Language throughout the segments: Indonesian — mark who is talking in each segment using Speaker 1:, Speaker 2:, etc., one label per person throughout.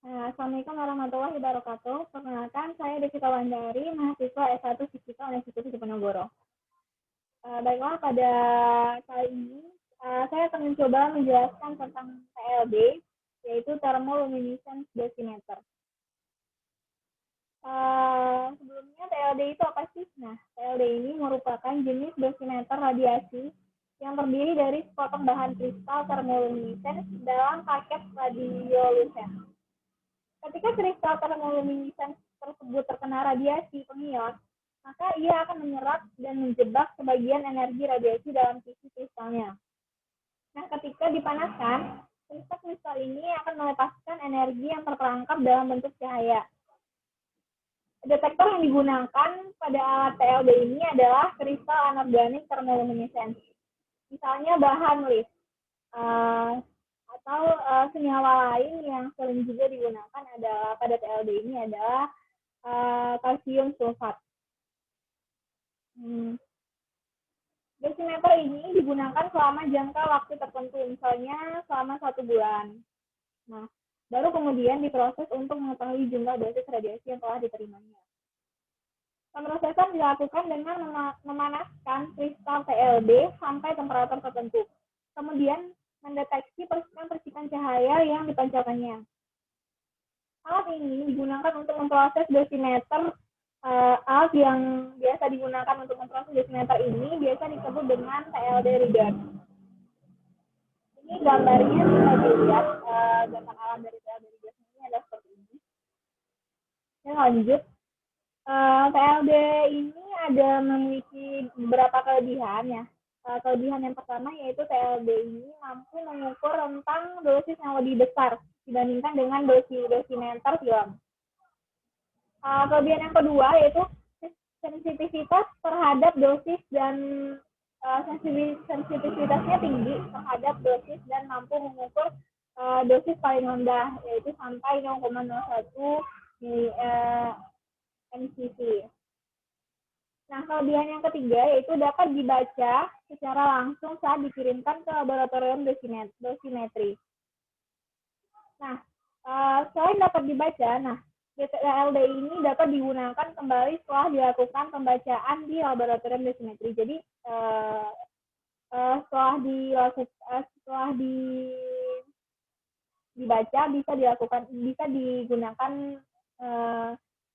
Speaker 1: Assalamualaikum warahmatullahi wabarakatuh. Perkenalkan, saya Devika Wandari, mahasiswa S1 Fisika Universitas Diponegoro. Baiklah, pada kali ini saya akan mencoba menjelaskan tentang TLD, yaitu Thermoluminescence Dosimeter. Sebelumnya TLD itu apa sih? Nah, TLD ini merupakan jenis dosimeter radiasi yang terdiri dari sepotong bahan kristal thermoluminescence dalam paket radiolusen. Ketika kristal thermoluminescence tersebut terkena radiasi pengion, maka ia akan menyerap dan menjebak sebagian energi radiasi dalam sisi kristalnya. Nah, ketika dipanaskan, kristal ini akan melepaskan energi yang terperangkap dalam bentuk cahaya. Detektor yang digunakan pada alat TLD ini adalah kristal anorganik thermoluminescence. Misalnya bahan lif atau senyawa lain yang sering juga digunakan adalah pada TLD ini adalah kalsium sulfat. Dosimeter ini digunakan selama jangka waktu tertentu, misalnya selama 1 bulan. Nah, baru kemudian diproses untuk mengetahui jumlah dosis radiasi yang telah diterimanya. Pemrosesan dilakukan dengan memanaskan kristal TLD sampai temperatur tertentu. Kemudian mendeteksi percikan-percikan cahaya yang dipancarkannya. Alat ini digunakan untuk memproses dosimeter. Alat yang biasa digunakan untuk memproses dosimeter ini biasa disebut dengan TLD reader. Ini gambarnya bisa dilihat, gambar alat dari TLD reader ini adalah seperti ini. Dan lanjut, TLD ini ada memiliki beberapa kelebihan ya. Kelebihan yang pertama yaitu TLD ini mampu mengukur rentang dosis yang lebih besar dibandingkan dengan dosimeter film. Kelebihan yang kedua yaitu sensitivitas terhadap dosis dan sensitivitasnya tinggi terhadap dosis dan mampu mengukur dosis paling rendah yaitu sampai 0,01 mcv. Nah, kelebihan yang ketiga yaitu dapat dibaca secara langsung saat dikirimkan ke laboratorium dosimetri. Nah, selain dapat dibaca, TLD ini dapat digunakan kembali setelah dilakukan pembacaan di laboratorium dosimetri. Jadi, setelah dibaca bisa digunakan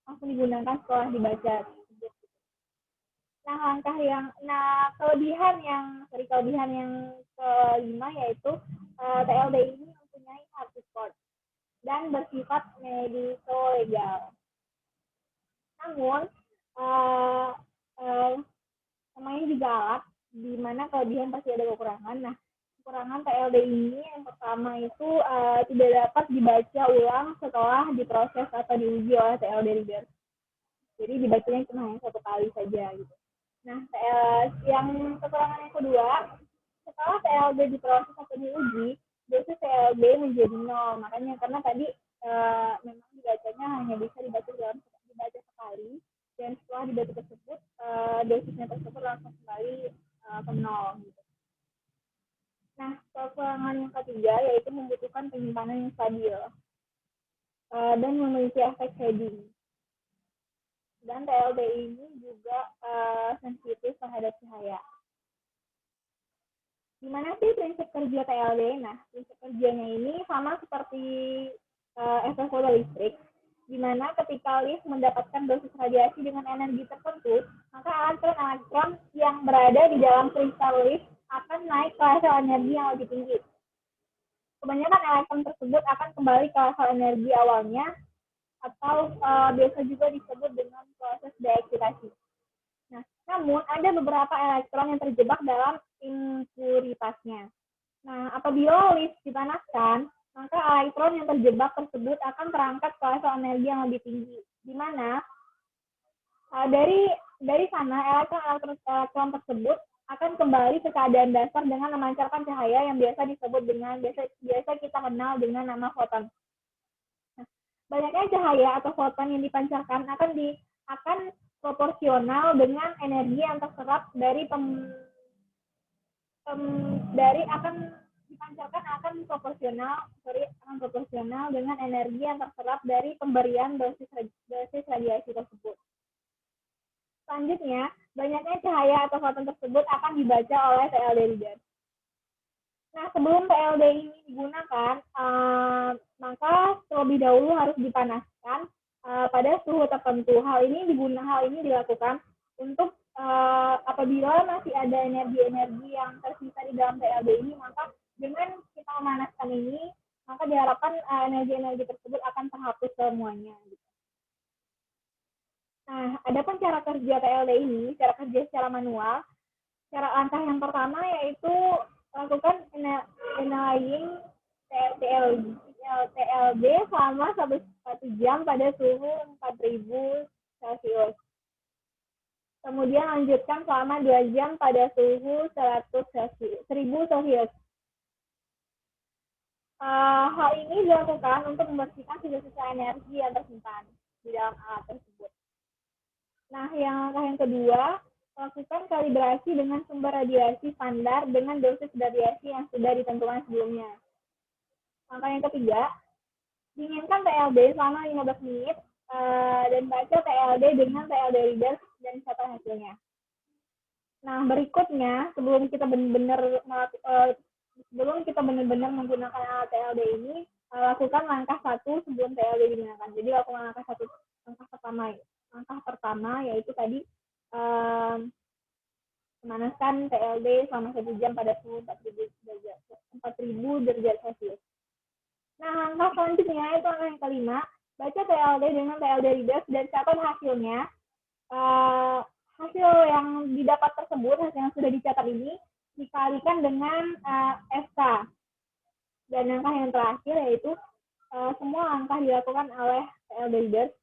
Speaker 1: langsung digunakan setelah dibaca. Kelebihan yang kelima yaitu TLD ini mempunyai hard support dan bersifat medico-legal. Namun, namanya juga alat, di mana kelebihan pasti ada kekurangan. Nah, kekurangan TLD ini yang pertama itu tidak dapat dibaca ulang setelah diproses atau diuji oleh TLD reader. Jadi dibacanya cuma hanya 1 kali saja gitu. Nah, yang kekurangan yang kedua, setelah TLD diproses atau diuji, dosis TLD menjadi 0. Makanya karena tadi memang dibacanya hanya bisa dibaca sekali, dan setelah dibaca tersebut dosisnya tersebut langsung kembali ke 0 gitu. Nah, kekurangan yang ketiga yaitu membutuhkan penyimpanan yang stabil dan memiliki efek shading. Dan TLD ini juga sensitif terhadap cahaya. Gimana sih prinsip kerja TLD? Nah, prinsip kerjanya ini sama seperti efek fotolistrik, di mana ketika list mendapatkan dosis radiasi dengan energi tertentu, maka elektron-elektron yang berada di dalam kristal list akan naik ke level energi yang lebih tinggi. Kebanyakan elektron tersebut akan kembali ke level energi awalnya, atau biasa juga disebut dengan proses deeksitasi. Nah, namun ada beberapa elektron yang terjebak dalam impuritasnya. Nah, apabila list dipanaskan, maka elektron yang terjebak tersebut akan terangkat ke level energi yang lebih tinggi, di mana dari sana elektron tersebut akan kembali ke keadaan dasar dengan memancarkan cahaya yang biasa kita kenal dengan nama foton. Banyaknya cahaya atau foton yang dipancarkan akan proporsional dengan energi yang terserap proporsional dengan energi yang terserap dari pemberian dosis radiasi tersebut. Selanjutnya, banyaknya cahaya atau foton tersebut akan dibaca oleh TLD reader. Nah, sebelum TLD ini digunakan, maka terlebih dahulu harus dipanaskan pada suhu tertentu. Hal ini dilakukan untuk apabila masih ada energi-energi yang tersisa di dalam TLD ini, maka dengan kita memanaskan ini, maka diharapkan energi-energi tersebut akan terhapus semuanya. Nah, adapun cara kerja TLD ini, cara kerja secara manual, cara langkah yang pertama yaitu lakukan analyzing TLD selama 1 jam pada suhu 4000 Celcius. Kemudian lanjutkan selama 2 jam pada suhu 1000 Celcius. Hal ini dilakukan untuk membersihkan sisa-sisa energi yang tersimpan di dalam alat tersebut. Nah, yang langkah yang kedua, lakukan kalibrasi dengan sumber radiasi standar dengan dosis radiasi yang sudah ditentukan sebelumnya. Langkah yang ketiga, dinginkan TLD selama 15 menit dan baca TLD dengan TLD reader dan catat hasilnya. Nah, berikutnya sebelum kita benar-benar menggunakan alat TLD ini, lakukan langkah 1 sebelum TLD digunakan. Jadi lakukan langkah pertama yaitu tadi memanaskan TLD selama 1 jam pada suhu 4000 derajat Celcius. Nah, langkah selanjutnya itu langkah yang kelima, baca TLD dengan TLD reader dan catat hasilnya. Hasil yang didapat tersebut, hasil yang sudah dicatat ini dikalikan dengan SK. Dan langkah yang terakhir yaitu semua langkah dilakukan oleh TLD reader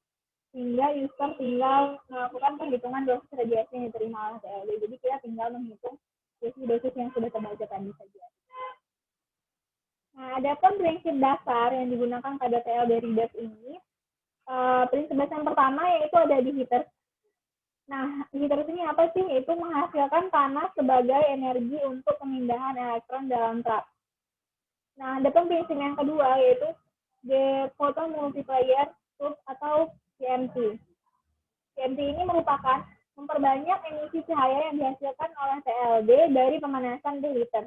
Speaker 1: sehingga user tinggal melakukan perhitungan dosis radiasi yang diterima oleh TLD. Jadi kita tinggal menghitung dosis yang sudah terbaca tadi saja. Nah, ada pun prinsip dasar yang digunakan pada TLD readers ini. Prinsip dasar yang pertama yaitu ada di heater. Nah, heater ini apa sih? Yaitu menghasilkan panas sebagai energi untuk pemindahan elektron dalam trap. Nah, ada pun prinsip yang kedua yaitu the photon multiplier tube atau PMT. PMT ini merupakan memperbanyak emisi cahaya yang dihasilkan oleh TLD dari pemanasan di heater.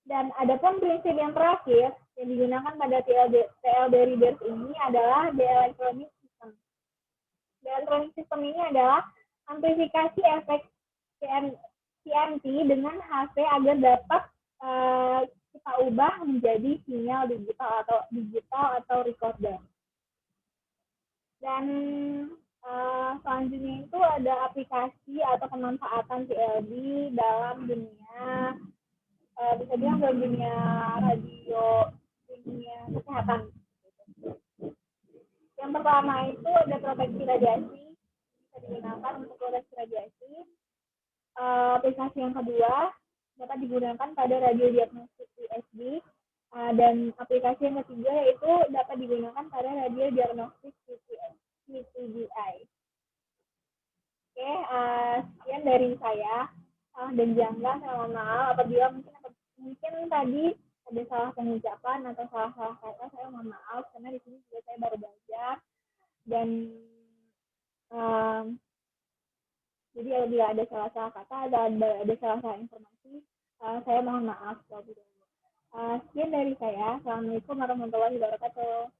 Speaker 1: Dan ada pun prinsip yang terakhir yang digunakan pada TLD readers ini adalah the electronic system. The electronic system ini adalah amplifikasi efek PMT dengan HP agar dapat kita ubah menjadi sinyal digital atau recorder. Dan selanjutnya itu ada aplikasi atau pemanfaatan TLD dalam dunia bisa bilang dalam dunia radio, dunia kesehatan. Yang pertama itu ada proteksi radiasi, bisa digunakan untuk proteksi radiasi. Aplikasi yang kedua dapat digunakan pada radio diagnostik USB, dan aplikasi yang ketiga yaitu dapat digunakan pada radio diagnostik CTDI. Oke, sekian dari saya. Dan jangan mohon maaf apabila mungkin tadi ada salah pengucapan atau salah kata, saya mohon maaf karena di sini juga saya baru belajar dan jadi apabila ada salah kata atau ada salah informasi, saya mohon maaf. Sekian dari saya. Assalamualaikum warahmatullahi wabarakatuh.